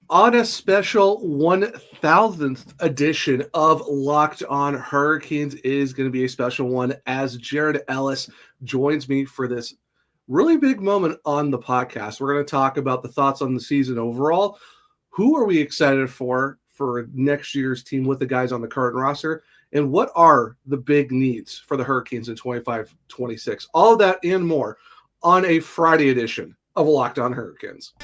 On a special 1000th edition of Locked On Hurricanes is going to be a special one as Jared Ellis joins me for this really big moment on the podcast. We're going to talk about the thoughts on the season overall. Who are we excited for next year's team with the guys on the current roster? And what are the big needs for the Hurricanes in 25-26? All of that and more on a Friday edition of Locked On Hurricanes.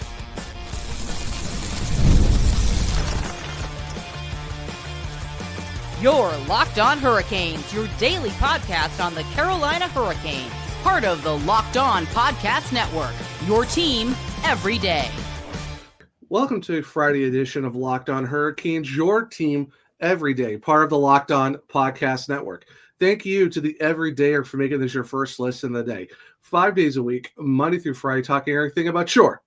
You're Locked On Hurricanes, your daily podcast on the Carolina Hurricanes. Part of the Locked On Podcast Network, your team every day. Welcome to a Friday edition of Locked On Hurricanes, your team every day, part of the Locked On Podcast Network. Thank you to the everydayer for making this your first listen of the day. 5 days a week, Monday through Friday, talking everything about your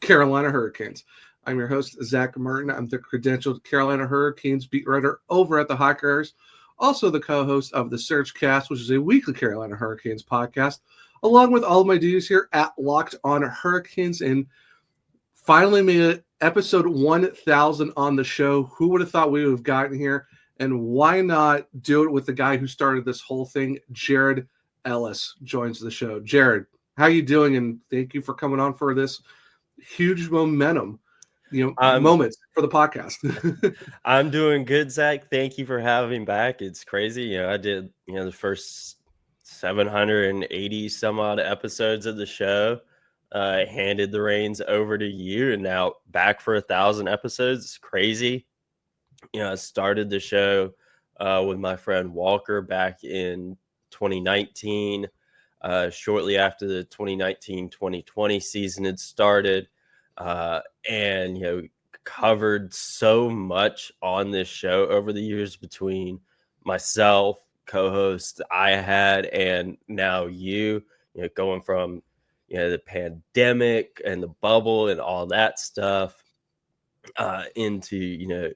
Carolina Hurricanes. I'm your host, Zach Martin. I'm the credentialed Carolina Hurricanes beat writer over at the Hawkeyes, also the co-host of the Surge Cast, which is a weekly Carolina Hurricanes podcast, along with all of my duties here at Locked On Hurricanes. And finally made it episode 1000 on the show. Who would have thought we would have gotten here? And why not do it with the guy who started this whole thing? Jared Ellis joins the show. Jared, how you doing? And thank you for coming on for this huge momentum moments for the podcast. I'm doing good, Zach. Thank you for having me back. It's crazy. I did, the first 780 some odd episodes of the show. Handed the reins over to you, and now back for 1,000 episodes. It's crazy. I started the show with my friend Walker back in 2019, shortly after the 2019-2020 season had started. And covered so much on this show over the years between myself, co-host I had, and now going from the pandemic and the bubble and all that stuff into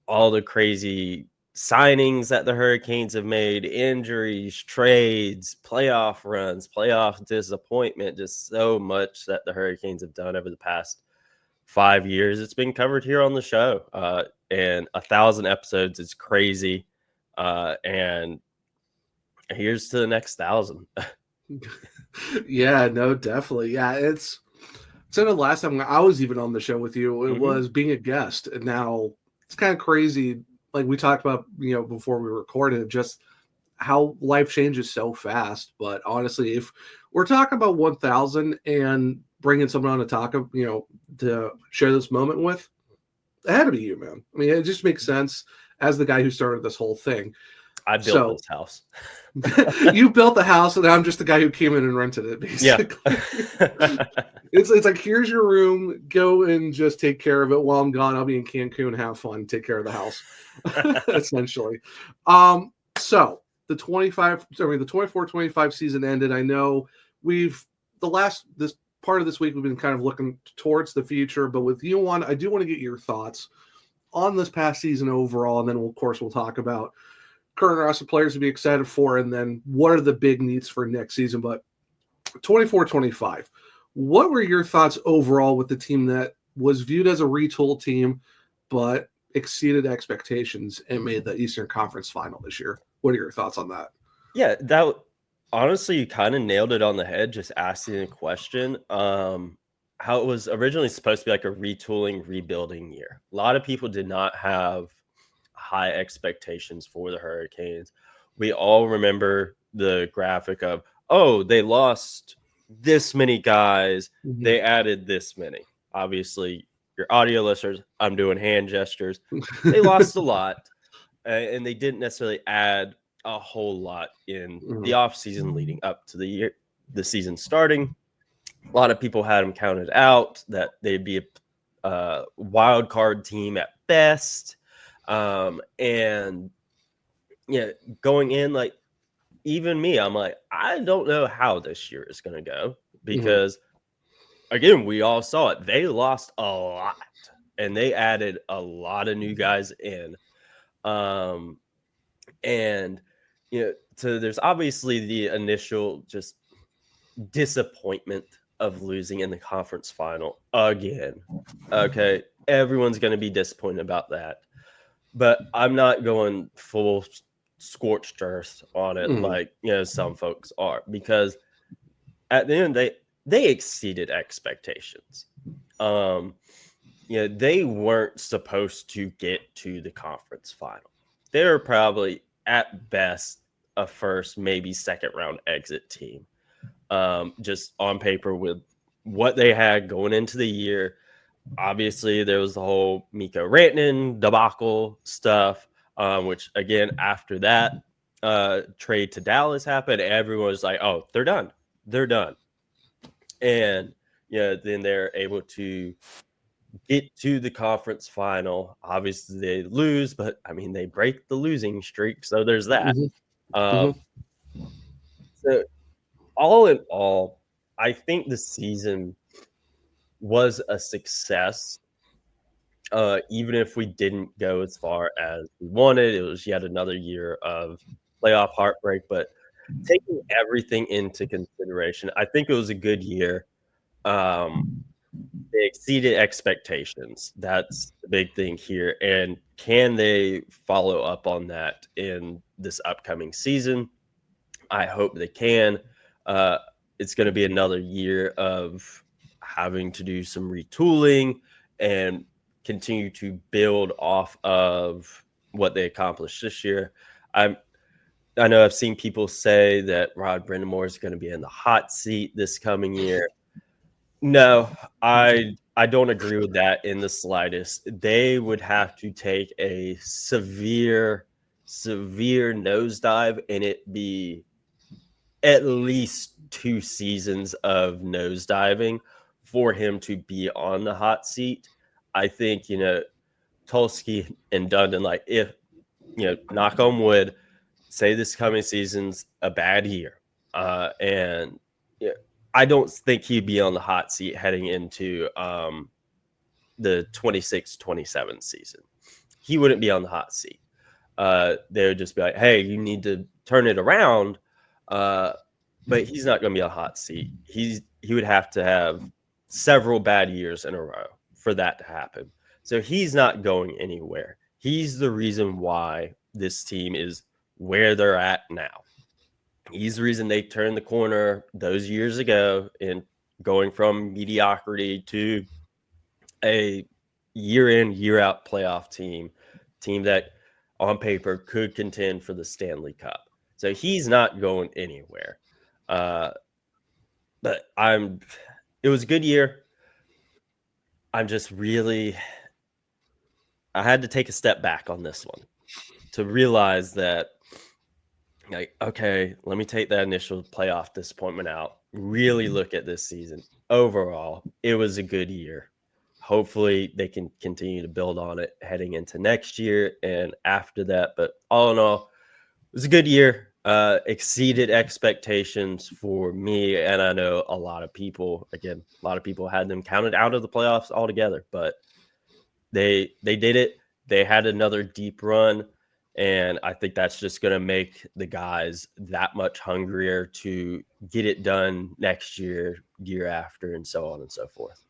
all the crazy signings that the Hurricanes have made, injuries, trades, playoff runs, playoff disappointment, just so much that the Hurricanes have done over the past 5 years. It's been covered here on the show, and 1,000 episodes is crazy. And here's to the next 1,000. Yeah, no, definitely. Yeah, it's the last time I was even on the show with you, it was being a guest. And now it's kind of crazy. Like we talked about, before we recorded, just how life changes so fast. But honestly, if we're talking about 1,000 and bringing someone on to talk, to share this moment with, it had to be you, man. I mean, it just makes sense as the guy who started this whole thing. I built this house. You built the house, and I'm just the guy who came in and rented it, basically. Yeah. It's like, here's your room. Go and just take care of it while I'm gone. I'll be in Cancun, have fun, take care of the house, essentially. So the 24-25 season ended. I know this part of this week we've been kind of looking towards the future, but with you on, I do want to get your thoughts on this past season overall, and then we'll talk about current roster players to be excited for, and then what are the big needs for next season. But 24-25, what were your thoughts overall with the team that was viewed as a retool team, but exceeded expectations and made the Eastern Conference final this year? What are your thoughts on that? Yeah, honestly, you kind of nailed it on the head just asking a question. How it was originally supposed to be like a retooling, rebuilding year. A lot of people did not have high expectations for the Hurricanes. We all remember the graphic of, they lost this many guys. Mm-hmm. They added this many. Obviously, your audio listeners, I'm doing hand gestures. They lost a lot, and they didn't necessarily add a whole lot in the offseason leading up to the season starting. A lot of people had them counted out that they'd be a wild card team at best. And going in, like, even me, I'm like, I don't know how this year is going to go because again, we all saw it. They lost a lot and they added a lot of new guys in. And so there's obviously the initial just disappointment of losing in the conference final again. Okay. Everyone's going to be disappointed about that. But I'm not going full scorched earth on it like, some folks are, because at the end, they exceeded expectations. They weren't supposed to get to the conference final. They were probably at best a first, maybe second round exit team. Just on paper with what they had going into the year. Obviously, there was the whole Miko Rantanen debacle stuff, which again, after that trade to Dallas happened, everyone was like, oh, they're done. They're done. And then they're able to get to the conference final. Obviously, they lose, but I mean, they break the losing streak. So there's that. So all in all, I think the season was a success. Even if we didn't go as far as we wanted, it was yet another year of playoff heartbreak. But taking everything into consideration, I think it was a good year. They exceeded expectations. That's the big thing here. And can they follow up on that in this upcoming season? I hope they can. It's going to be another year of having to do some retooling and continue to build off of what they accomplished this year. I know I've seen people say that Rod Brind'Amour is going to be in the hot seat this coming year. No, I don't agree with that in the slightest. They would have to take a severe nosedive, and it be at least 2 seasons of nosediving for him to be on the hot seat. I think, Tulsky and Dundon, like, if, knock on wood, say this coming season's a bad year. And I don't think he'd be on the hot seat heading into the 26-27 season. He wouldn't be on the hot seat. They would just be like, hey, you need to turn it around. But he's not going to be on a hot seat. He would have to have several bad years in a row for that to happen. So he's not going anywhere. He's the reason why this team is where they're at now. He's the reason they turned the corner those years ago in going from mediocrity to a year in, year out playoff team that on paper could contend for the Stanley Cup. So he's not going anywhere. But it was a good year. I'm just really, I had to take a step back on this one to realize that, like, okay, let me take that initial playoff disappointment out. Really look at this season. Overall, it was a good year. Hopefully they can continue to build on it heading into next year and after that. But all in all, it was a good year. Exceeded expectations for me. And I know a lot of people had them counted out of the playoffs altogether, but they did it. They had another deep run. And I think that's just going to make the guys that much hungrier to get it done next year, year after, and so on and so forth.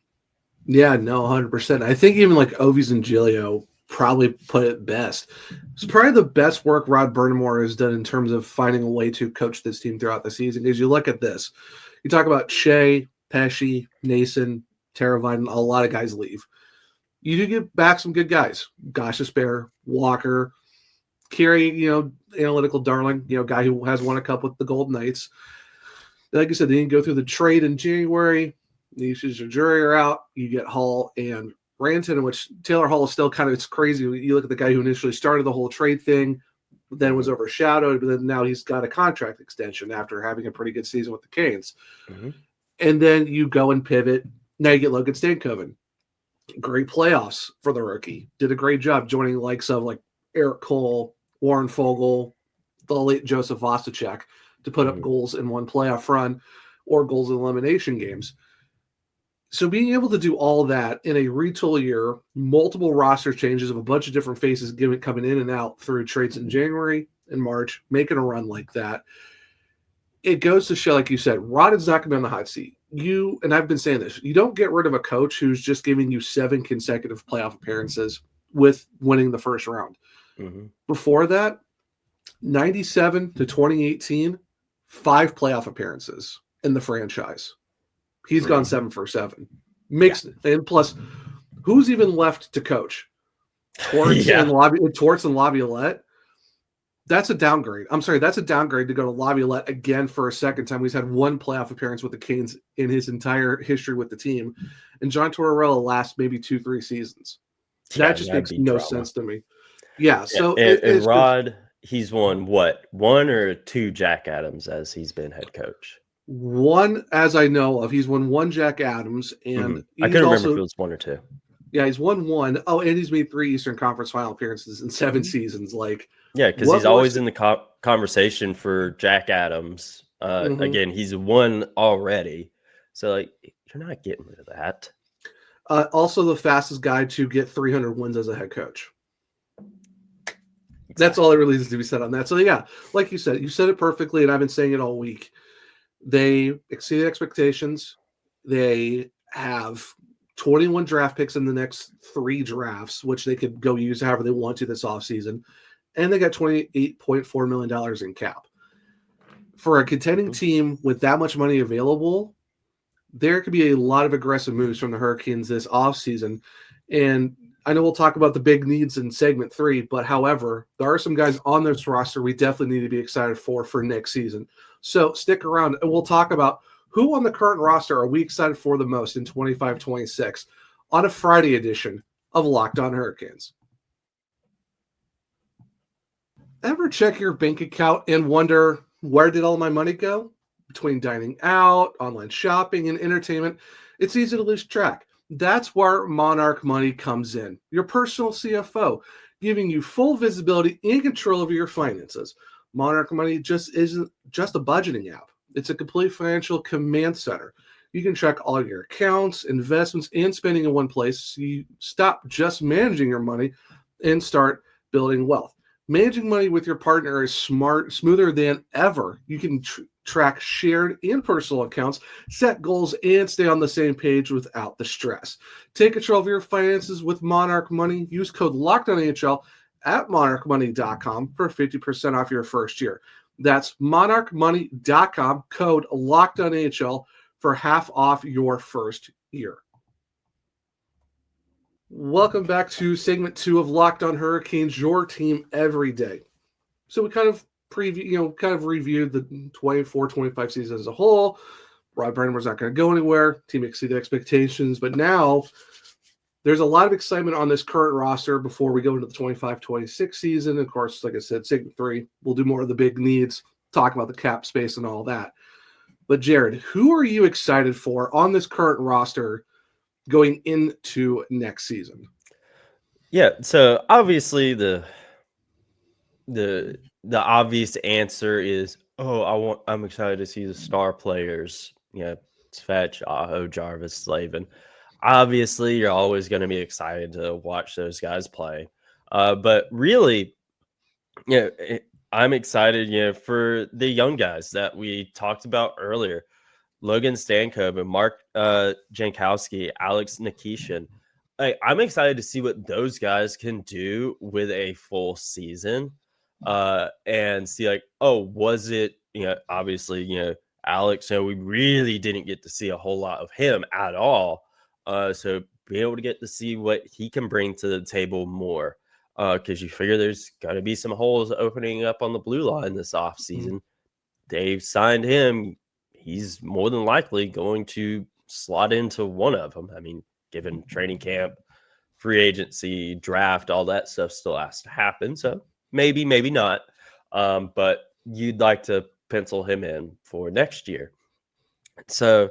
Yeah, no, 100%. I think even like Ovies and Giglio probably put it best. It's probably the best work Rod Brind'Amour has done in terms of finding a way to coach this team throughout the season. Because you look at this, you talk about Shea, Pesce, Nason, Teravainen, a lot of guys leave. You do get back some good guys. Gostisbehere, Walker, Carey, analytical darling, guy who has won a cup with the Golden Knights. Like I said, they didn't go through the trade in January. The issues of jury are out. You get Hall and Rantanen, which Taylor Hall is still kind of, it's crazy. You look at the guy who initially started the whole trade thing, then was overshadowed, but then now he's got a contract extension after having a pretty good season with the Canes. Mm-hmm. And then you go and pivot. Now you get Logan Stankoven. Great playoffs for the rookie. Did a great job joining the likes of like Eric Cole, Warren Fogle, the late Joseph Vostacek to put up goals in one playoff run or goals in elimination games. So being able to do all that in a retool year, multiple roster changes of a bunch of different faces coming in and out through trades in January and March, making a run like that, it goes to show, like you said, Rod is not going to be on the hot seat. and I've been saying this, you don't get rid of a coach who's just giving you 7 consecutive playoff appearances with winning the first round. Mm-hmm. Before that, 97 to 2018, 5 playoff appearances in the franchise. He's gone 7 for 7. And plus, who's even left to coach? Torts and Laviolette. That's a downgrade. I'm sorry, that's a downgrade to go to Laviolette again for a second time. He's had 1 playoff appearance with the Canes in his entire history with the team. And John Tortorella lasts maybe 2-3 seasons. That just makes no sense to me. Yeah, so and Rod, he's won what, 1 or 2 Jack Adams as he's been head coach? 1, as I know of. He's won 1 Jack Adams, and I couldn't remember if it was 1 or 2. Yeah, he's won 1. Oh, and he's made 3 Eastern Conference Final appearances in 7 seasons. Because he's always in the conversation for Jack Adams. Again, he's won already, so you're not getting rid of that. Also, the fastest guy to get 300 wins as a head coach. Exactly. That's all that really needs to be said on that. So yeah, like you said it perfectly, and I've been saying it all week. They exceeded expectations. They have 21 draft picks in the next 3 drafts, which they could go use however they want to this offseason. And they got $28.4 million in cap. For a contending team with that much money available, there could be a lot of aggressive moves from the Hurricanes this offseason. And I know we'll talk about the big needs in segment 3, but however, there are some guys on this roster we definitely need to be excited for next season. So stick around and we'll talk about who on the current roster are we excited for the most in 25-26 on a Friday edition of Locked On Hurricanes. Ever check your bank account and wonder, where did all my money go? Between dining out, online shopping, and entertainment, it's easy to lose track. That's where Monarch Money comes in, your personal CFO, giving you full visibility and control over your finances. Monarch Money just isn't just a budgeting app. It's a complete financial command center. You can track all your accounts, investments, and spending in one place so you stop just managing your money and start building wealth. Managing money with your partner is smoother than ever. You can track shared and personal accounts, set goals, and stay on the same page without the stress. Take control of your finances with Monarch Money. Use code LOCKEDONNHL at monarchmoney.com for 50% off your first year. That's monarchmoney.com, code LOCKEDONNHL for half off your first year. Welcome back to segment 2 of Locked On Hurricanes, your team every day. So we kind of reviewed the 24-25 season as a whole. Rod Brind'Amour's not going to go anywhere. Team exceeded expectations, but now there's a lot of excitement on this current roster before we go into the 25-26 season. Of course, like I said, segment 3, we'll do more of the big needs, talk about the cap space and all that. But Jared, who are you excited for on this current roster going into next season? Yeah, so obviously the obvious answer is, I'm excited to see the star players. It's Fetch, Aho, Jarvis, Slavin. Obviously, you're always going to be excited to watch those guys play. But really, I'm excited, for the young guys that we talked about earlier. Logan Stankoven, Mark Jankowski, Alex Nikishin. I'm excited to see what those guys can do with a full season, and see was it, obviously, Alex, we really didn't get to see a whole lot of him at all. So be able to get to see what he can bring to the table more, because you figure there's got to be some holes opening up on the blue line this offseason. Mm-hmm. They've signed him. He's more than likely going to slot into one of them. I mean, given training camp, free agency, draft, all that stuff still has to happen. So maybe not. But you'd like to pencil him in for next year. So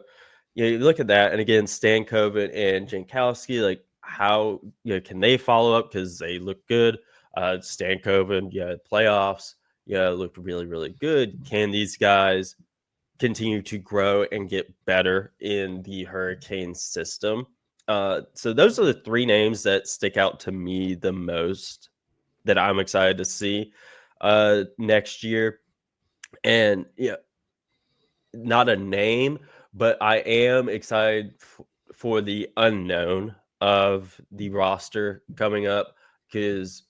you look at that. And again, Stankoven and Jankowski, how can they follow up? Because they look good. Stankoven, playoffs, looked really, really good. Can these guys continue to grow and get better in the Hurricane system? So those are the 3 names that stick out to me the most that I'm excited to see next year. And not a name, but I am excited for the unknown of the roster coming up because,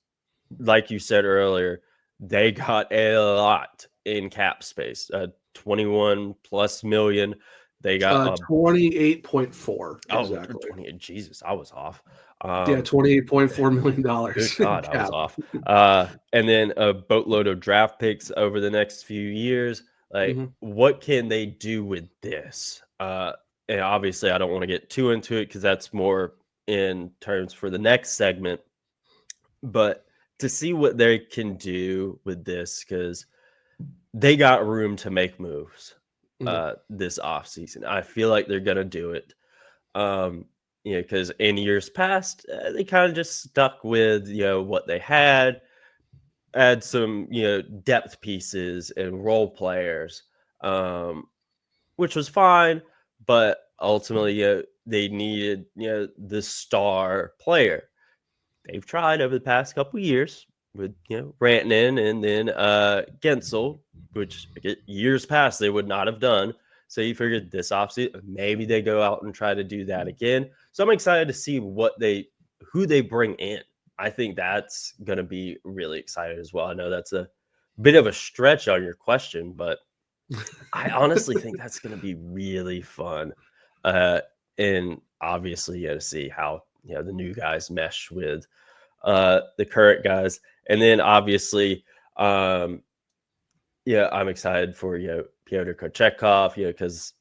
like you said earlier, they got a lot in cap space, 21 plus million. They got 28.4 exactly. 28. Jesus, I was off. Yeah, $28.4 million. Good God, I was cap. off. And then a boatload of draft picks over the next few years. Like, what can they do with this? And obviously, I don't want to get too into it because that's more in terms for the next segment. But to see what they can do with this, because they got room to make moves this offseason. I feel like they're going to do it. Because in years past, they kind of just stuck with, what they had some, depth pieces and role players, which was fine. But ultimately, they needed, the star player. They've tried over the past couple of years with, Rantanen and then Gensel, which years past they would not have done. So you figured this offseason, maybe they go out and try to do that again. So I'm excited to see who they bring in. I think that's going to be really exciting as well. I know that's a bit of a stretch on your question, but I honestly think that's going to be really fun. And obviously, to see how, the new guys mesh with the current guys. And then obviously, I'm excited for, Pyotr Kochetkov, because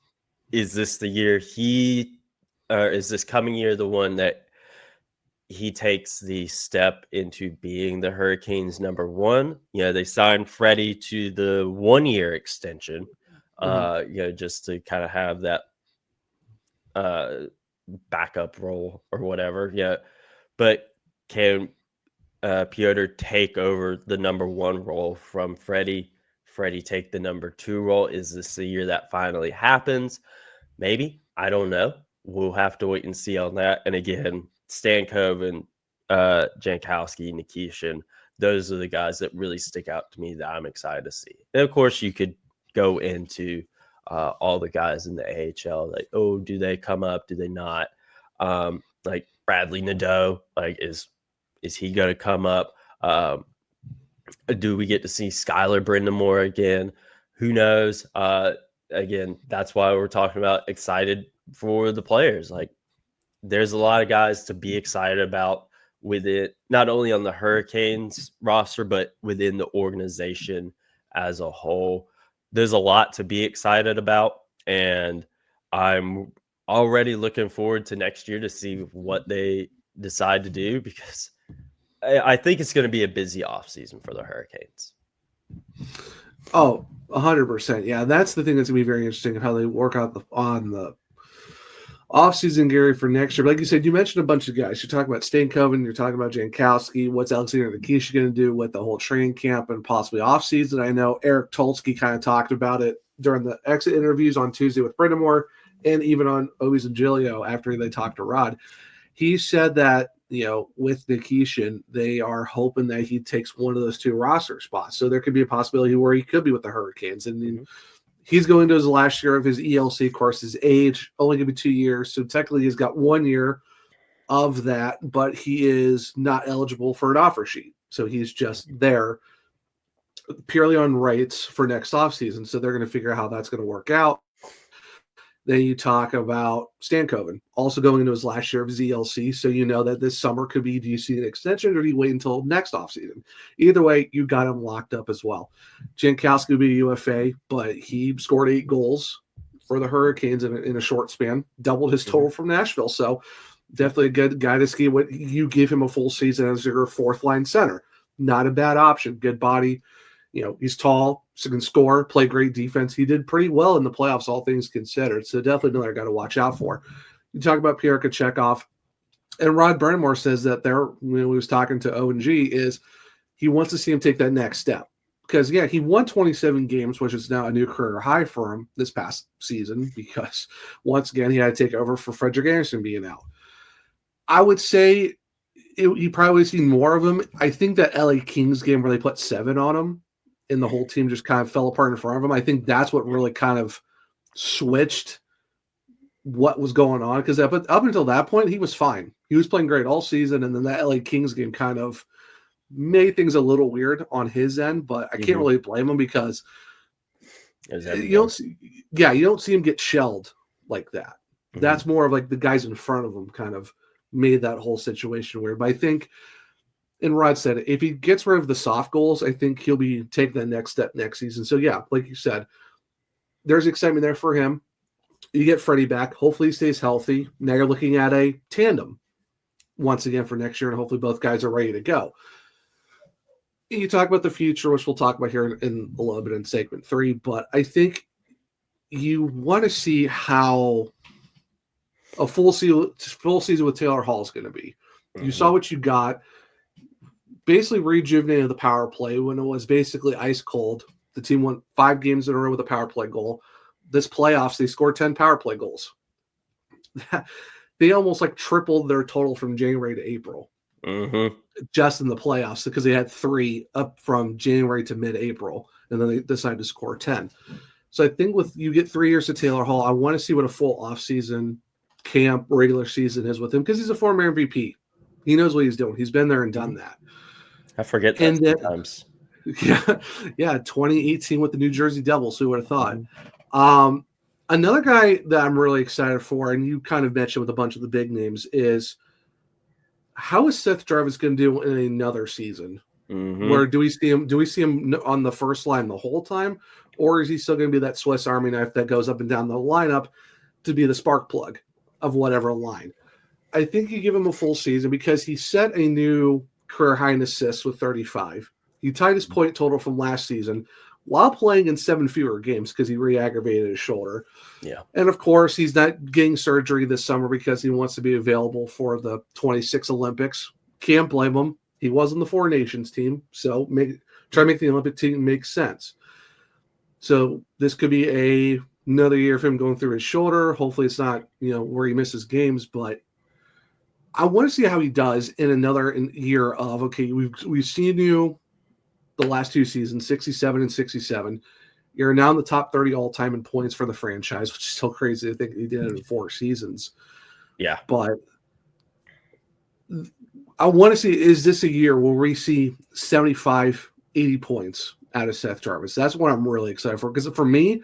is this the year is this coming year the one that he takes the step into being the Hurricanes number one? They signed Freddie to the 1-year extension, just to kind of have that backup role or whatever. Yeah. But can Pyotr take over the number one role from Freddie? Freddie take the number 2 role? Is this the year that finally happens? Maybe. I don't know. We'll have to wait and see on that. And again, Stankov and Jankowski, Nikishin, those are the guys that really stick out to me that I'm excited to see. And of course, you could go into all the guys in the AHL, like, oh, do they come up? Do they not? Like Bradley Nadeau, like is he going to come up? Do we get to see Skylar Brindamore again? Who knows? Again, that's why we're talking about excited for the players. Like, there's a lot of guys to be excited about with it, not only on the Hurricanes roster, but within the organization as a whole. There's a lot to be excited about, and I'm already looking forward to next year to see what they decide to do, because I think it's going to be a busy offseason for the Hurricanes. Oh, 100%. Yeah, that's the thing that's going to be very interesting of how they work out on the offseason, Gary, for next year. But like you said, you mentioned a bunch of guys. You're talking about Stankov, you're talking about Jankowski. What's Alexander Nikishin going to do with the whole training camp and possibly offseason? I know Eric Tulsky kind of talked about it during the exit interviews on Tuesday with Brindamore and even on Obi's and Giglio after they talked to Rod. He said that, with Nikishin, they are hoping that he takes one of those 2 roster spots. So there could be a possibility where he could be with the Hurricanes. And he's going to his last year of his ELC. Of course, his age only going to be 2 years. So technically he's got 1 year of that, but he is not eligible for an offer sheet. So he's just there purely on rights for next offseason. So they're going to figure out how that's going to work out. Then you talk about Stankoven, also going into his last year of his ELC. So you know that this summer could be, do you see an extension or do you wait until next offseason? Either way, you got him locked up as well. Jankowski will be a UFA, but he scored 8 goals for the Hurricanes in a short span, doubled his total from Nashville. So definitely a good guy to ski. What you give him a full season as your 4th-line center. Not a bad option. Good body. He's tall, so can score, play great defense. He did pretty well in the playoffs, all things considered. So definitely another guy to watch out for. You talk about Pyotr Kochetkov, and Rod Brindamore says that when he was talking to O&G, is he wants to see him take that next step. Because, yeah, he won 27 games, which is now a new career high for him this past season, because once again, he had to take over for Frederick Anderson being out. I would say you probably would have seen more of him. I think that LA Kings game where they put 7 on him, and the whole team just kind of fell apart in front of him. I think that's what really kind of switched what was going on, because up until that point, he was fine. He was playing great all season, and then that LA Kings game kind of made things a little weird on his end, but I can't really blame him because you don't see him get shelled like that. That's more of like the guys in front of him kind of made that whole situation weird. But I think, and Rod said, if he gets rid of the soft goals, I think he'll be taking that next step next season. So yeah, like you said, there's excitement there for him. You get Freddie back. Hopefully he stays healthy. Now you're looking at a tandem once again for next year, and hopefully both guys are ready to go. You talk about the future, which we'll talk about here in a little bit in segment 3, but I think you want to see how a full season with Taylor Hall is going to be. You saw what you got. Basically rejuvenated the power play when it was basically ice cold. The team won 5 games in a row with a power play goal. This playoffs, they scored 10 power play goals. They almost like tripled their total from January to April. Just in the playoffs, because they had 3 up from January to mid-April, and then they decided to score 10. So I think with you get 3 years to Taylor Hall, I want to see what a full offseason camp, regular season is with him, because he's a former MVP. He knows what he's doing. He's been there and done that. I forget that sometimes. Yeah, 2018 with the New Jersey Devils. Who would have thought? Another guy that I'm really excited for, and you kind of mentioned with a bunch of the big names, is how is Seth Jarvis going to do in another season? Where do we see him? Do we see him on the first line the whole time, or is he still going to be that Swiss Army knife that goes up and down the lineup to be the spark plug of whatever line? I think you give him a full season because he set a new career high in assists with 35. He tied his point total from last season while playing in 7 fewer games because he re-aggravated his shoulder. Yeah. And of course, he's not getting surgery this summer because he wants to be available for the 26 Olympics. Can't blame him. He was on the 4 Nations team, so try to make the Olympic team make sense. So this could be another year for him going through his shoulder. Hopefully it's not, where he misses games, but I want to see how he does in another year of, okay, we've seen you the last 2 seasons, 67 and 67. You're now in the top 30 all-time in points for the franchise, which is still crazy. I think he did it in 4 seasons. Yeah. But I want to see, is this a year where we see 75, 80 points out of Seth Jarvis? That's what I'm really excited for. Because for me,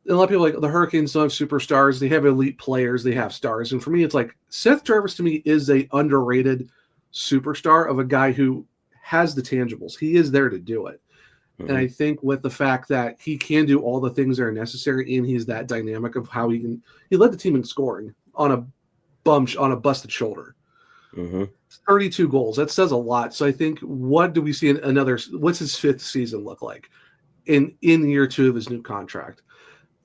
a lot of people like the Hurricanes don't have superstars. They have elite players. They have stars. And for me, it's like Seth Jarvis to me is a underrated superstar of a guy who has the tangibles. He is there to do it. And I think with the fact that he can do all the things that are necessary, and he's that dynamic of how he led the team in scoring on a busted shoulder. 32 goals. That says a lot. So I think, what do we see what's his 5th season look like in year 2 of his new contract?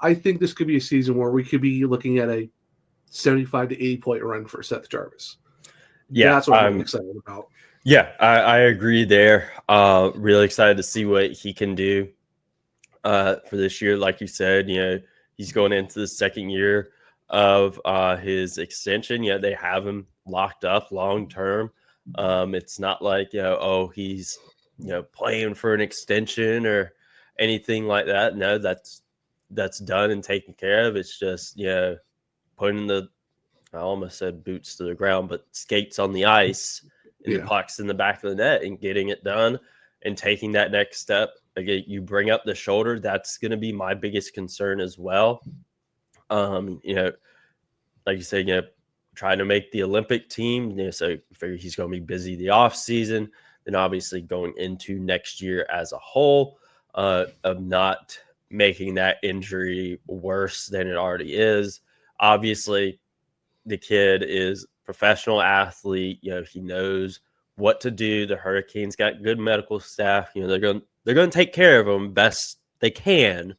I think this could be a season where we could be looking at a 75 to 80 point run for Seth Jarvis. Yeah. That's what I'm excited about. Yeah, I agree there. Really excited to see what he can do for this year. Like you said, he's going into the 2nd year of his extension. Yeah, they have him locked up long term. It's not like, he's playing for an extension or anything like that. No, that's done and taken care of. It's just putting I almost said boots to the ground, but skates on the ice. And the puck's in the back of the net and getting it done and taking that next step. Again, you bring up the shoulder. That's going to be my biggest concern as well. Like you said, trying to make the Olympic team. So I figure he's going to be busy the off season. Then obviously going into next year as a whole, of not making that injury worse than it already is. Obviously, the kid is professional athlete. He knows what to do. The Hurricanes got good medical staff. They're going to take care of him best they can.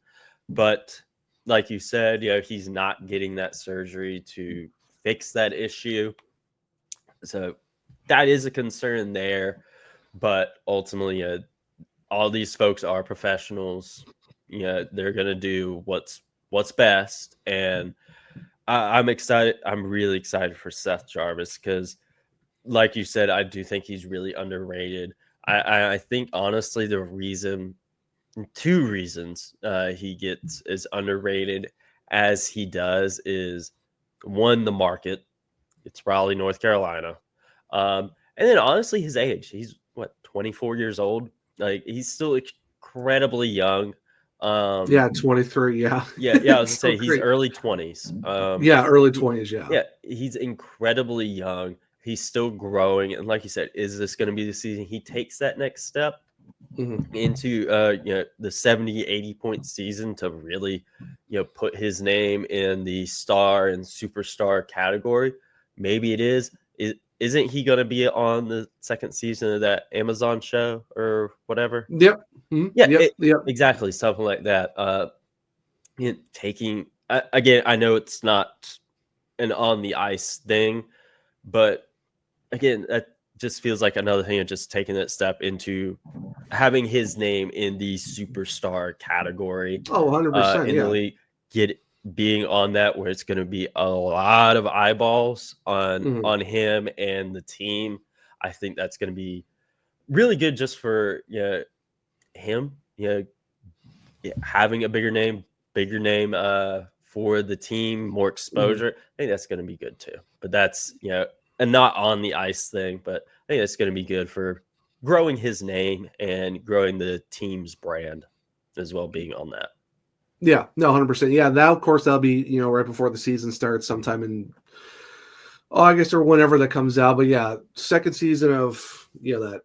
But like you said, he's not getting that surgery to fix that issue. So that is a concern there. But ultimately, all these folks are professionals. They're going to do what's best. And I'm excited. I'm really excited for Seth Jarvis because, like you said, I do think he's really underrated. I think, honestly, 2 reasons he gets as underrated as he does is One, the market. It's Raleigh, North Carolina. And then honestly, his age. He's 24 years old. Like, he's still incredibly young. Yeah, 23. Yeah. Yeah. I was gonna So say he's great. early 20s. Yeah, early 20s. Yeah. Yeah, he's incredibly young. He's still growing, and like you said, is this going to be the season he takes that next step Mhm. into the 70, 80 point season to really put his name in the star and superstar category? Maybe it is. Isn't he going to be on the second season of that Amazon show or whatever? Yep. Mhm. Yeah, Yep. exactly, something like that. Taking again, I know it's not an on the ice thing, but again, that just feels like another thing of just taking that step into having his name in the superstar category Oh, 100%. in the Yeah. league, being on that where it's going to be a lot of eyeballs on Mhm. him and the team. I think that's going to be really good just for him, having a bigger name for the team, more Mhm. exposure. I think that's going to be good too. But that's and not on the ice thing, but I think that's going to be good for growing his name and growing the team's brand as well, being on that. Yeah. No, 100%. Yeah. That, of course, that'll be, right before the season starts sometime in August or whenever that comes out. But yeah, second season of, that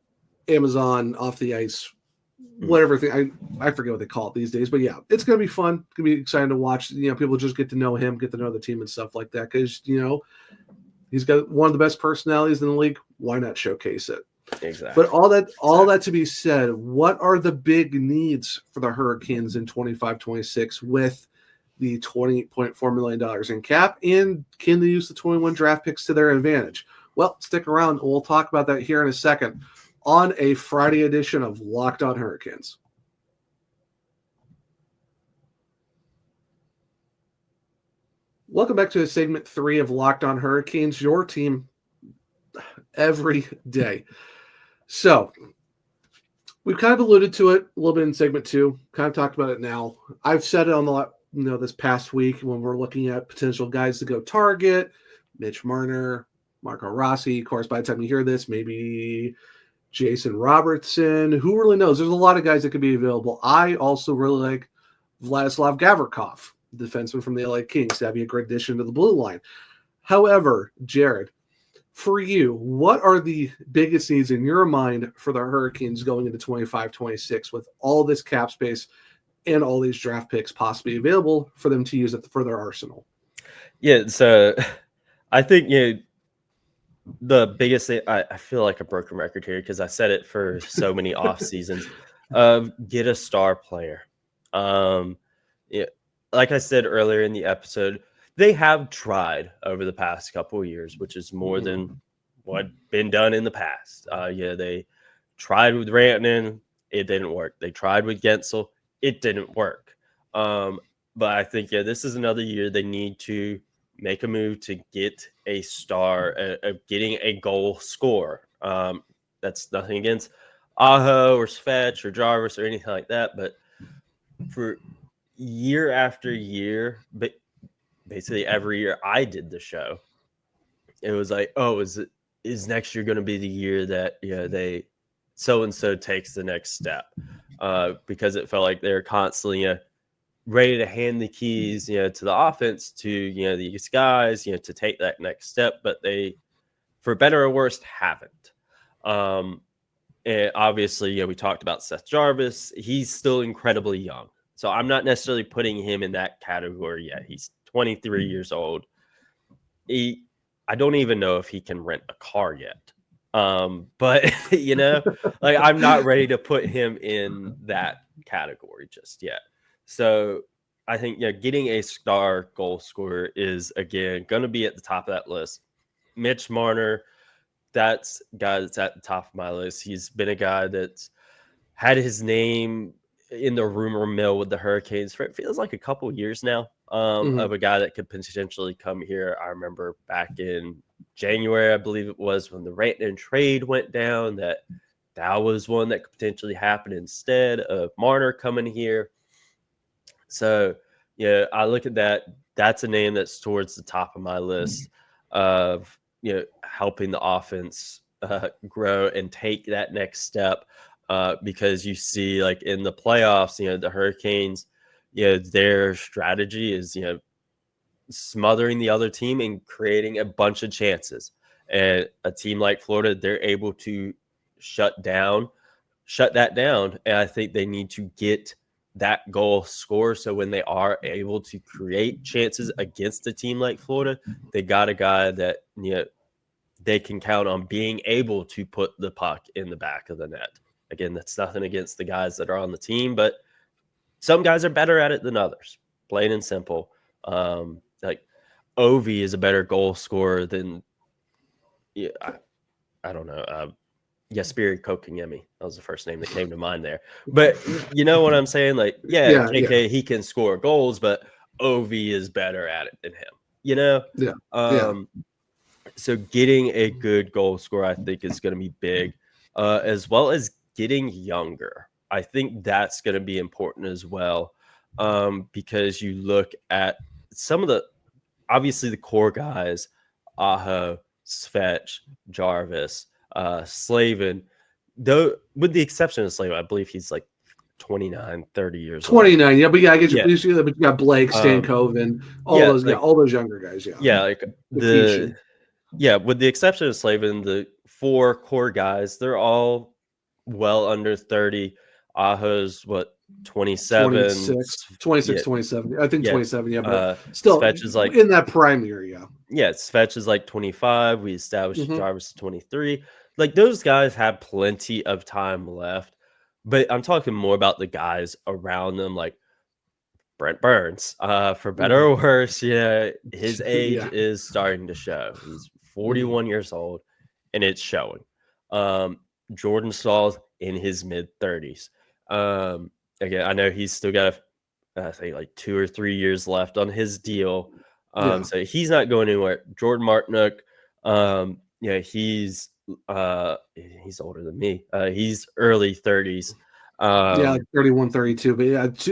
Amazon off the ice, Mhm. whatever thing. I forget what they call it these days. But yeah, it's going to be fun. It's going to be exciting to watch. People just get to know him, get to know the team and stuff like that. Because, he's got one of the best personalities in the league. Why not showcase it? Exactly. But all that to be said, what are the big needs for the Hurricanes in 25-26 with the $28.4 million in cap? And can they use the 21 draft picks to their advantage? Well, stick around. We'll talk about that here in a second on a Friday edition of Locked On Hurricanes. Welcome back to segment 3 of Locked On Hurricanes, your team every day. So, we've kind of alluded to it a little bit in segment 2, kind of talked about it now. I've said it on the this past week when we're looking at potential guys to go target, Mitch Marner, Marco Rossi. Of course, by the time you hear this, maybe Jason Robertson. Who really knows? There's a lot of guys that could be available. I also really like Vladislav Gavrikov, defenseman from the LA Kings. That'd be a great addition to the blue line. However, Jared, for you, what are the biggest needs in your mind for the Hurricanes going into 25-26 with all this cap space and all these draft picks possibly available for them to use for their arsenal? Yeah, so I think the biggest thing, I feel like a broken record here because I said it for so many off seasons. Get a star player. Yeah, like I said earlier in the episode, they have tried over the past couple of years, which is more than what been done in the past. They tried with Rantanen, it didn't work. They tried with Gensel, it didn't work. But I think this is another year they need to make a move to get a star, getting a goal scorer. That's nothing against Aho or Svetch or Jarvis or anything like that, but for year after year, but basically every year I did the show, it was like, oh, is next year going to be the year that they so and so takes the next step? Because it felt like they're constantly ready to hand the keys, to the offense to these guys, to take that next step, but they, for better or worse, haven't. And obviously, we talked about Seth Jarvis. He's still incredibly young, so I'm not necessarily putting him in that category yet. He's 23 years old. I don't even know if he can rent a car yet. But like, I'm not ready to put him in that category just yet. So I think getting a star goal scorer is again going to be at the top of that list. Mitch Marner, that's guy that's at the top of my list. He's been a guy that's had his name in the rumor mill with the Hurricanes for it feels like a couple years now, of a guy that could potentially come here. I remember back in January, I believe it was, when the Rantanen trade went down, that was one that could potentially happen instead of Marner coming here. So I look at that. that's a name that's towards the top of my list of, helping the offense grow and take that next step. Because you see, like in the playoffs, the Hurricanes, their strategy is, smothering the other team and creating a bunch of chances. And a team like Florida, they're able to shut that down. And I think they need to get that goal score. So when they are able to create chances against a team like Florida, they got a guy that, they can count on being able to put the puck in the back of the net. Again, that's nothing against the guys that are on the team, but some guys are better at it than others, plain and simple. Like Ovi is a better goal scorer than, I don't know, Jesperi Kotkaniemi. That was the first name that came to mind there. But you know what I'm saying? Like, KK, he can score goals, but Ovi is better at it than him, So getting a good goal scorer, I think, is going to be big, as well as getting younger. I think that's going to be important as well, because you look at some of obviously the core guys, Aho, Svetch, Jarvis, Slavin, though, with the exception of Slavin, I believe he's like 29, 30 years 29, old. yeah, but I get you. But you got Blake, Stankoven, all those younger guys, like with the exception of Slavin, the 4 core guys, they're all well under 30. Aho's 27, 26, 27. I think 27, but still Svetch is like in that prime year, Svetch is like 25. We established Jarvis 23. Like, those guys have plenty of time left, but I'm talking more about the guys around them, like Brent Burns. For better or worse, his age is starting to show. He's 41 years old, and it's showing. Jordan Staal's in his mid-30s. Again, I know he's still got, I think, like 2 or 3 years left on his deal. So he's not going anywhere. Jordan Martinook, he's older than me. He's early 30s. Like 31, 32,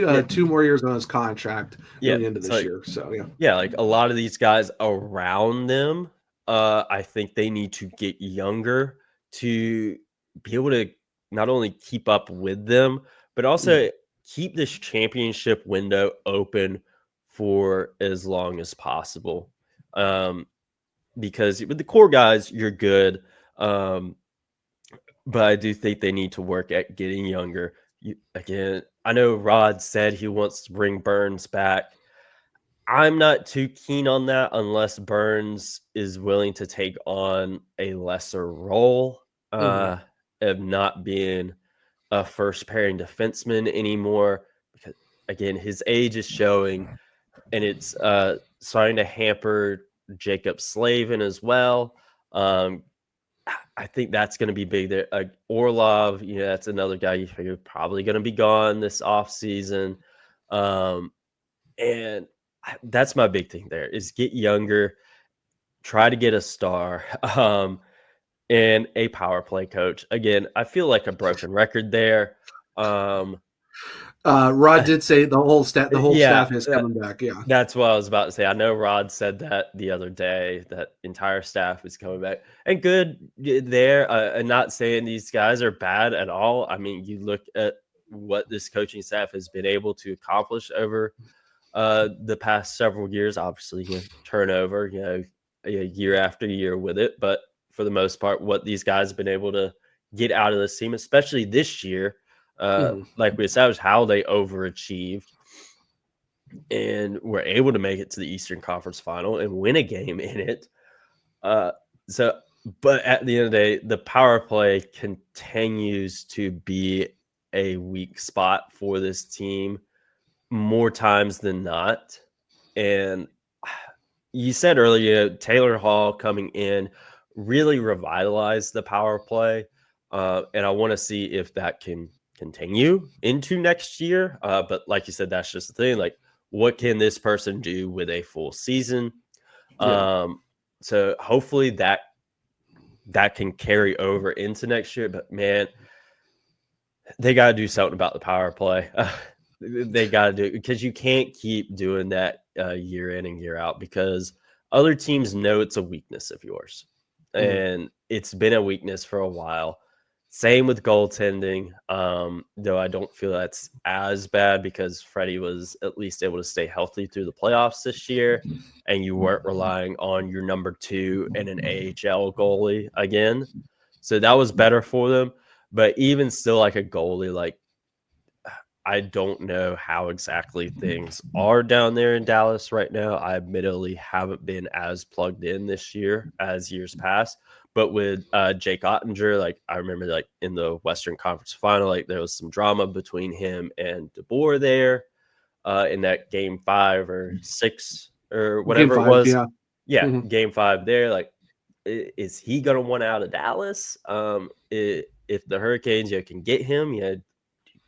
but 2 more years on his contract at the end of this year. So like a lot of these guys around them, I think they need to get younger to be able to not only keep up with them, but also keep this championship window open for as long as possible. Because with the core guys, you're good. But I do think they need to work at getting younger. Again, I know Rod said he wants to bring Burns back. I'm not too keen on that unless Burns is willing to take on a lesser role of not being a first pairing defenseman anymore. Because, again, his age is showing, and it's starting to hamper Jacob Slavin as well. I think that's going to be big there. Orlov, that's another guy you figure probably going to be gone this offseason. And that's my big thing there is get younger, try to get a star, and a power play coach. Again, I feel like a broken record there. Rod did say the whole staff is coming back. Yeah, that's what I was about to say. I know Rod said that the other day, that entire staff is coming back, and good there. And not saying these guys are bad at all. I mean, you look at what this coaching staff has been able to accomplish over the past several years. Obviously, turnover, year after year with it, but for the most part, what these guys have been able to get out of this team, especially this year. Like we established, how they overachieved and were able to make it to the Eastern Conference Final and win a game in it. But at the end of the day, the power play continues to be a weak spot for this team more times than not. And you said earlier, Taylor Hall coming in really revitalized the power play. And I want to see if that can continue into next year. But like you said, that's just the thing. Like, what can this person do with a full season? So hopefully that can carry over into next year. But man, they got to do something about the power play. They got to do it, because you can't keep doing that year in and year out, because other teams know it's a weakness of yours. And it's been a weakness for a while. Same with goaltending, though I don't feel that's as bad because Freddie was at least able to stay healthy through the playoffs this year, and you weren't relying on your number 2 and an AHL goalie again. So that was better for them. But even still, like a goalie, like I don't know how exactly things are down there in Dallas right now. I admittedly haven't been as plugged in this year as years past. But with Jake Ottinger, like I remember, like in the Western Conference Final, like there was some drama between him and DeBoer there in that Game 5 or 6 or whatever Game 5, it was. yeah. Yeah, Game 5 there. Like, is he going to want out of Dallas? If the Hurricanes can get him,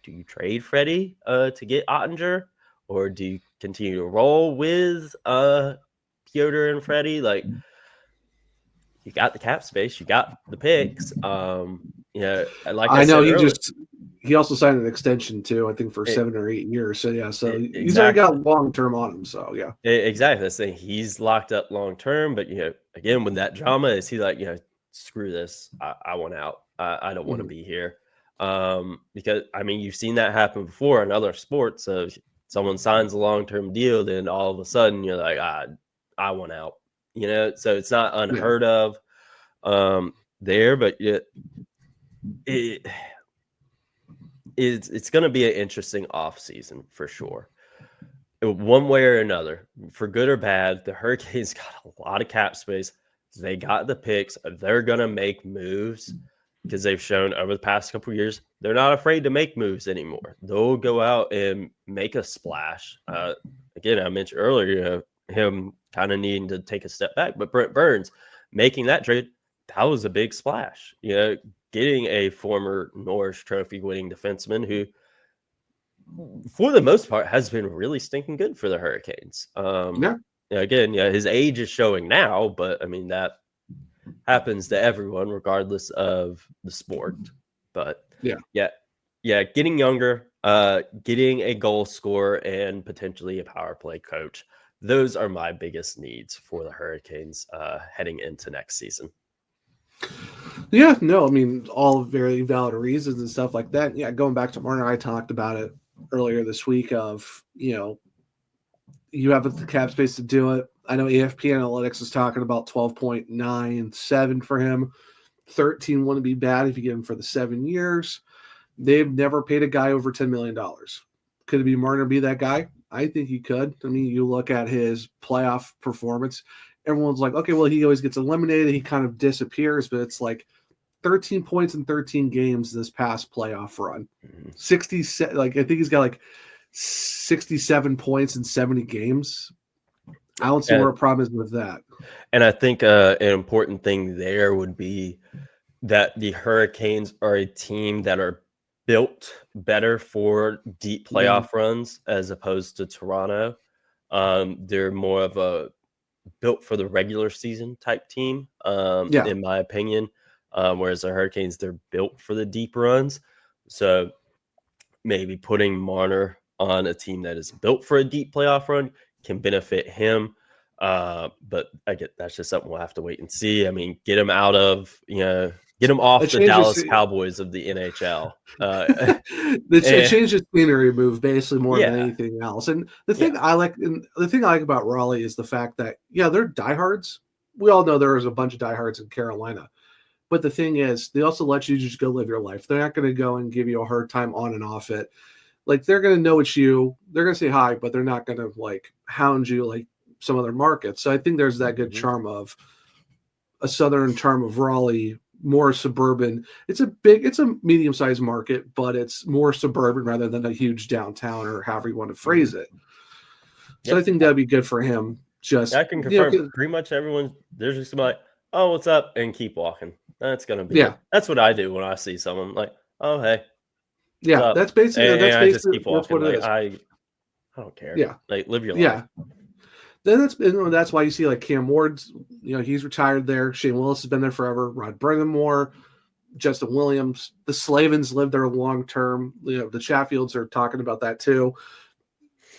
do you trade Freddie to get Ottinger, or do you continue to roll with Piotr and Freddie? Like, you got the cap space, you got the picks. Like I know said earlier, he also signed an extension too, I think for 7 or 8 years. So yeah, so he's exactly. already got long term on him. So yeah, exactly. That's the thing. He's locked up long term, but again, with that drama, is he like, screw this, I want out. I don't want to be here. Because I mean, you've seen that happen before in other sports. So someone signs a long-term deal, then all of a sudden you're like, I want out, so it's not unheard of there, but it's going to be an interesting off season for sure. One way or another, for good or bad, the Hurricanes got a lot of cap space. They got the picks. They're going to make moves, because they've shown over the past couple of years they're not afraid to make moves anymore. They'll go out and make a splash. Again, I mentioned earlier, him kind of needing to take a step back, but Brent Burns making that trade, that was a big splash. Getting a former Norris Trophy winning defenseman who, for the most part, has been really stinking good for the Hurricanes. Again, his age is showing now, but I mean, that happens to everyone regardless of the sport. But getting younger, getting a goal scorer, and potentially a power play coach, those are my biggest needs for the Hurricanes heading into next season. I mean, all very valid reasons and stuff like that. Going back to Martin, I talked about it earlier this week of you have the cap space to do it. I know AFP Analytics is talking about 12.97 for him. 13 wouldn't be bad if you get him for the 7 years. They've never paid a guy over $10 million. Could it be Marner be that guy? I think he could. I mean, you look at his playoff performance. Everyone's like, okay, well, he always gets eliminated. He kind of disappears, but it's like 13 points in 13 games this past playoff run. 60, like I think he's got like 67 points in 70 games. I don't see where a problem is with that. And I think an important thing there would be that the Hurricanes are a team that are built better for deep playoff runs as opposed to Toronto. They're more of a built for the regular season type team, in my opinion. Whereas the Hurricanes, they're built for the deep runs. So maybe putting Marner on a team that is built for a deep playoff run can benefit him. But that's just something we'll have to wait and see. I mean, get him out of, get him off the Dallas Cowboys of the NHL. It changes scenery move basically more than anything else. And the thing I like about Raleigh is the fact that, they're diehards. We all know there is a bunch of diehards in Carolina. But the thing is, they also let you just go live your life. They're not going to go and give you a hard time on and off it. Like, they're going to know it's you. They're going to say hi, but they're not going to, like, hound you like some other markets. So I think there's that good charm of a southern charm of Raleigh, more suburban. It's a medium-sized market, but it's more suburban rather than a huge downtown or however you want to phrase it. So I think that'd be good for him. I can confirm pretty much everyone, there's just like, oh, what's up? And keep walking. That's going to be it. That's what I do when I see someone, like, oh, hey. Yeah, that's basically I just keep walking. What it is. I don't care. Yeah. Like, live your life. Then that's why you see like Cam Ward's, he's retired there. Shane Willis has been there forever. Rod Brennamore, Justin Williams, the Slavins lived there long term. The Chatfields are talking about that too.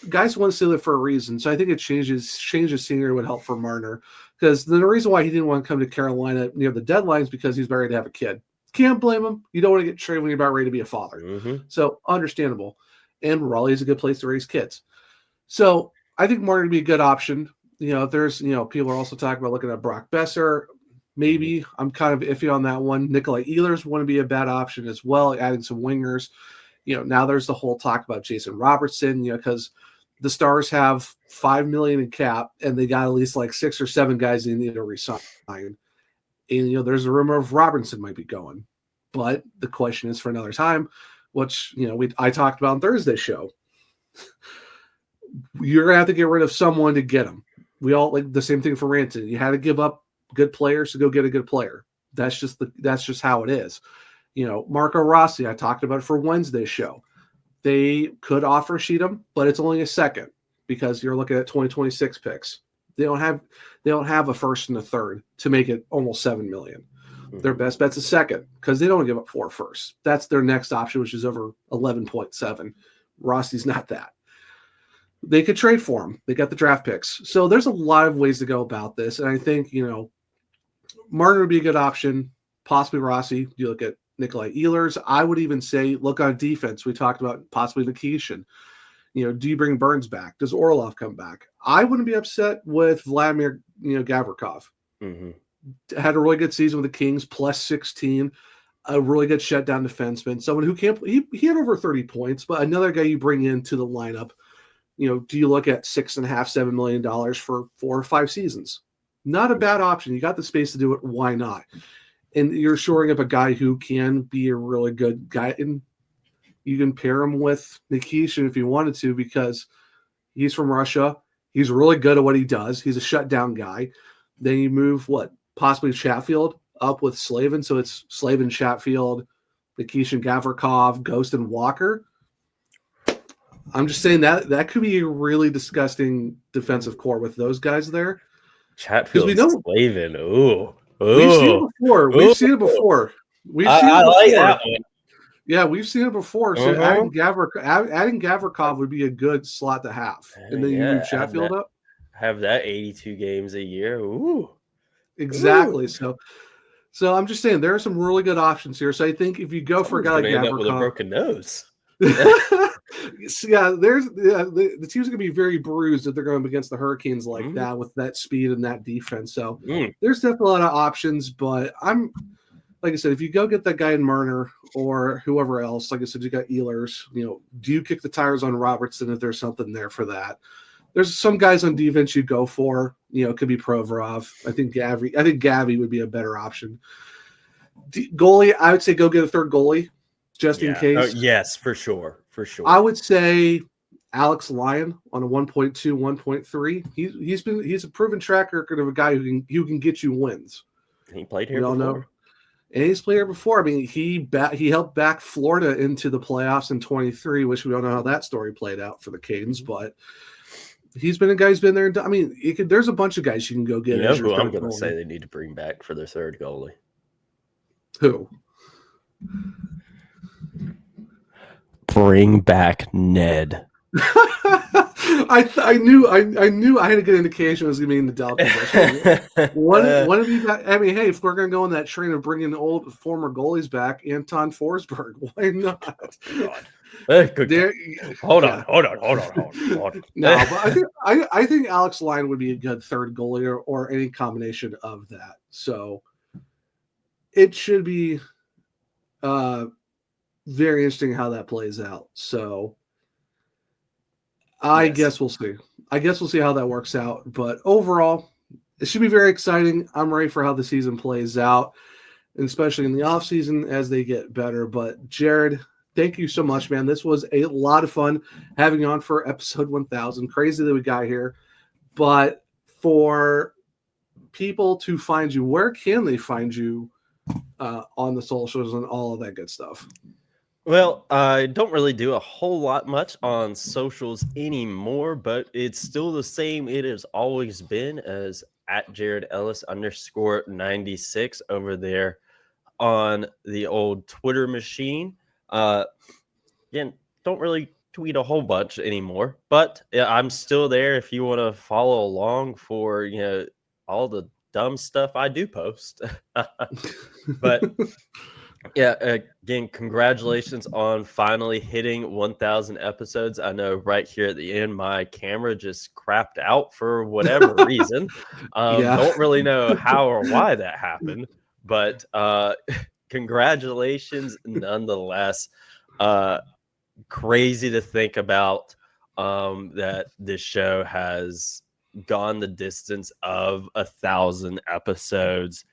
guys want to steal it for a reason. So I think change of scenery would help for Marner, because the reason why he didn't want to come to Carolina near the deadline is because he's ready to have a kid. Can't blame him. You don't want to get traded when you're about ready to be a father. Mm-hmm. So understandable. And Raleigh is a good place to raise kids. So I think Marner would be a good option. There's, people are also talking about looking at Brock Besser. Maybe I'm kind of iffy on that one. Nikolai Ehlers want to be a bad option as well, adding some wingers. Now there's the whole talk about Jason Robertson, because the Stars have $5 million in cap and they got at least like 6 or 7 guys they need to resign. And, there's a rumor of Robertson might be going. But the question is for another time, which, I talked about on Thursday's show. You're going to have to get rid of someone to get him. We all like the same thing for Ranton. You had to give up good players to go get a good player. That's just how it is. Marco Rossi, I talked about it for Wednesday's show. They could offer sheet him, but it's only a second because you're looking at 2026 picks. They don't have a first and a third to make it almost $7 million. Their best bet's a second because they don't give up 4 firsts. That's their next option, which is over 11.7. Rossi's not that. They could trade for him. They got the draft picks. So there's a lot of ways to go about this. And I think, Martin would be a good option, possibly Rossi. You look at Nikolai Ehlers. I would even say look on defense. We talked about possibly Nikishin. Do you bring Burns back? Does Orlov come back? I wouldn't be upset with Vladimir, Gavrikov. Mm-hmm. Had a really good season with the Kings, plus 16. A really good shutdown defenseman. Someone who can't. He had over 30 points, but another guy you bring into the lineup. Do you look at $6.5–7 million for 4 or 5 seasons? Not a bad option. You got the space to do it. Why not? And you're shoring up a guy who can be a really good guy. And you can pair him with Nikishin if you wanted to, because he's from Russia. He's really good at what he does. He's a shutdown guy. Then you move possibly Chatfield up with Slavin. So it's Slavin, Chatfield, Nikishin, Gavrikov, Ghost, and Walker. I'm just saying that could be a really disgusting defensive core with those guys there. Chatfield, Slavin. Ooh. We've seen it before. We've seen it before. That one. Yeah, we've seen it before. So adding Gavrikov would be a good slot to have. And then you move Chatfield up. Have that 82 games a year. Ooh. Exactly. Ooh. So I'm just saying there are some really good options here. So I think if you go for a guy like Gavrikov with a broken nose. Yeah, the team's gonna be very bruised if they're going against the Hurricanes like that with that speed and that defense. So there's definitely a lot of options, but like I said, if you go get that guy in Marner or whoever else, like I said, you got Ehlers, do you kick the tires on Robertson if there's something there for that? There's some guys on defense you go for, it could be Provorov. I think Gavi would be a better option. Goalie, I would say go get a third goalie. Just in case. Oh, yes, for sure. I would say Alex Lyon on a 1.2, 1.3. He's a proven track record of a guy who can get you wins. He played here before. And he's played here before. I mean, he helped back Florida into the playoffs in 23, which we don't know how that story played out for the Canes, but he's been a guy who's been there. I mean, there's a bunch of guys you can go get. Who I'm going to say they need to bring back for their third goalie? Who? Bring back Ned. I knew I had a good indication it was going to be in the Delta position. One of you got? I mean, hey, if we're going to go on that train of bringing old former goalies back, Anton Forsberg, why not? Hold on. No, but I think Alex Lyon would be a good third goalie or any combination of that. So it should be very interesting how that plays out. So I guess we'll see. We'll see how that works out. But overall, it should be very exciting. I'm ready for how the season plays out, and especially in the offseason as they get better. But Jared, thank you so much, man. This was a lot of fun having you on for episode 1000. Crazy that we got here. But for people to find you, where can they find you on the socials and all of that good stuff? Well, I don't really do a whole lot much on socials anymore, but it's still the same. It has always been as at Jared Ellis _96 over there on the old Twitter machine. Again, don't really tweet a whole bunch anymore, but yeah, I'm still there if you want to follow along for, all the dumb stuff I do post. But yeah, again, congratulations on finally hitting 1,000 episodes. I know right here at the end, my camera just crapped out for whatever reason. Yeah. Don't really know how or why that happened, but congratulations nonetheless. Crazy to think about that this show has gone the distance of 1,000 episodes.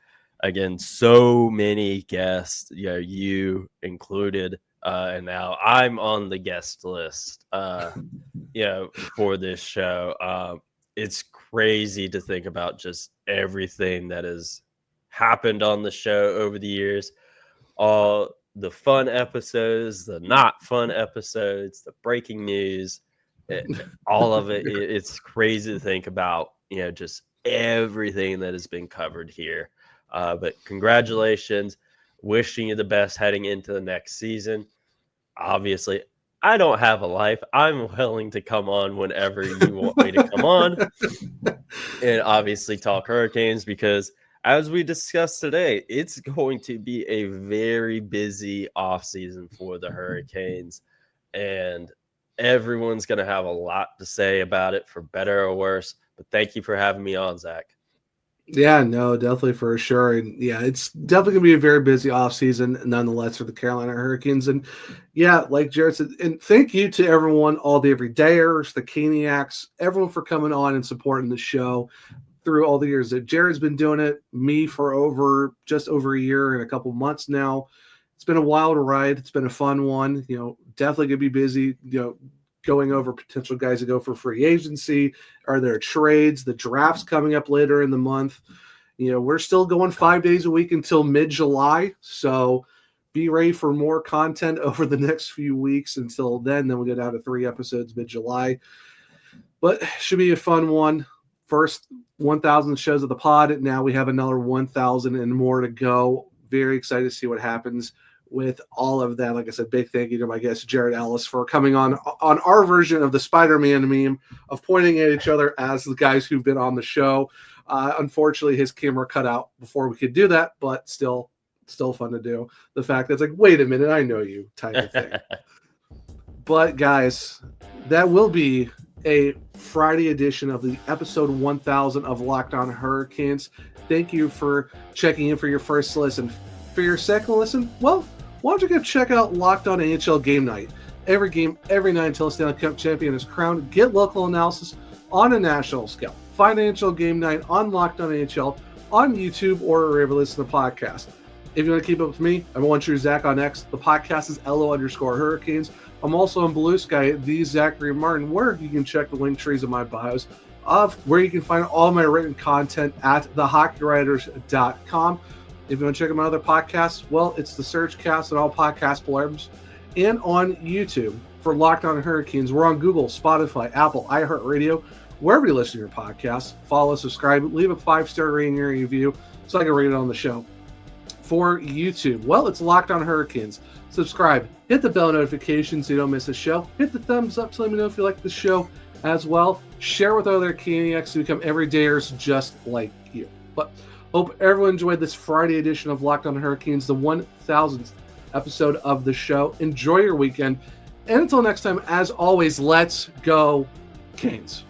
Again, so many guests, you included, and now I'm on the guest list, for this show. It's crazy to think about just everything that has happened on the show over the years. All the fun episodes, the not fun episodes, the breaking news, all of it. It's crazy to think about, just everything that has been covered here. But congratulations. Wishing you the best heading into the next season. Obviously, I don't have a life. I'm willing to come on whenever you want me to come on and obviously talk Hurricanes because, as we discussed today, it's going to be a very busy offseason for the Hurricanes, and everyone's going to have a lot to say about it, for better or worse. But thank you for having me on, Zach. Yeah, no, definitely for sure. And yeah, it's definitely going to be a very busy offseason nonetheless for the Carolina Hurricanes. And yeah, like Jared said, and thank you to everyone, all the everydayers, the Caniacs, everyone for coming on and supporting the show through all the years that Jared's been doing it, me for just over a year and a couple months now. It's been a wild ride. It's been a fun one. Definitely going to be busy, going over potential guys to go for free agency. Are there trades? The draft's coming up later in the month. We're still going 5 days a week until mid-July. So be ready for more content over the next few weeks until then. Then we get down to 3 episodes mid-July. But should be a fun one. First 1,000 shows of the pod. Now we have another 1,000 and more to go. Very excited to see what happens with all of that. Like I said, big thank you to my guest, Jared Ellis, for coming on our version of the Spider-Man meme of pointing at each other as the guys who've been on the show. Unfortunately, his camera cut out before we could do that, but still fun to do. The fact that it's like, wait a minute, I know you type of thing. But guys, that will be a Friday edition of the episode 1000 of Locked On Hurricanes. Thank you for checking in for your first listen. For your second listen, well, why don't you go check out Locked On NHL Game Night? Every game, every night until a Stanley Cup champion is crowned. Get local analysis on a national scale. Find NHL Game Night on Locked On NHL on YouTube or wherever you listen to podcasts. If you want to keep up with me, I'm one true Zach on X. The podcast is LO_Hurricanes. I'm also on Blue Sky at the Zachary Martin, where you can check the link trees of my bios of where you can find all my written content at thehockeywriters.com. If you want to check out my other podcasts, well, it's the Surgecast and all podcast blurbs, and on YouTube for Locked On Hurricanes. We're on Google, Spotify, Apple, iHeartRadio, wherever you listen to your podcasts. Follow, subscribe, leave a 5-star rating or review so I can read it on the show. For YouTube, well, it's Locked On Hurricanes. Subscribe, hit the bell notification so you don't miss a show. Hit the thumbs up to let me know if you like the show as well. Share with other Caniacs to become everydayers just like you. But hope everyone enjoyed this Friday edition of Locked On Hurricanes, the 1000th episode of the show. Enjoy your weekend. And until next time, as always, let's go Canes.